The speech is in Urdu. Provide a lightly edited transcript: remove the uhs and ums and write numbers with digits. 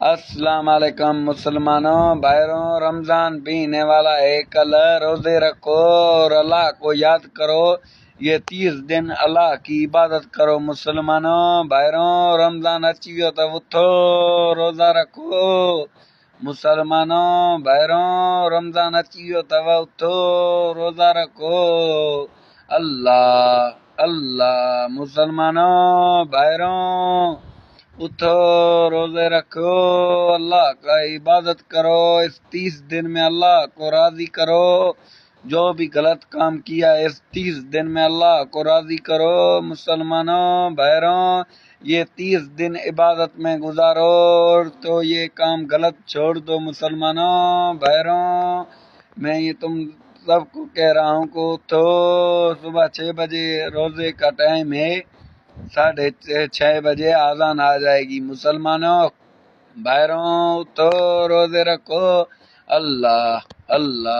السلام علیکم مسلمانوں بھائیوں، رمضان پینے والا ہے، کل روزے رکھو اور اللہ کو یاد کرو۔ یہ 30 دن اللہ کی عبادت کرو مسلمانوں بھائیوں۔ رمضان اچھی ہو تو اٹھو روزہ رکھو مسلمانوں بھائیوں۔ رمضان اچھی ہو تو اٹھو روزہ رکھو۔ اللہ اللہ مسلمانوں بھائیوں، اٹھو روزے رکھو، اللہ کا عبادت کرو۔ اس 30 دن میں اللہ کو راضی کرو۔ جو بھی غلط کام کیا اس 30 دن میں اللہ کو راضی کرو مسلمانوں بھائیوں۔ یہ 30 دن عبادت میں گزارو تو یہ کام غلط چھوڑ دو مسلمانوں بھائیوں۔ میں یہ تم سب کو کہہ رہا ہوں کہ اٹھو، صبح 6 بجے روزے کا ٹائم ہے، 6:30 بجے اذان آ جائے گی مسلمانوں بھائیوں، تو روزے رکھو۔ اللہ اللہ۔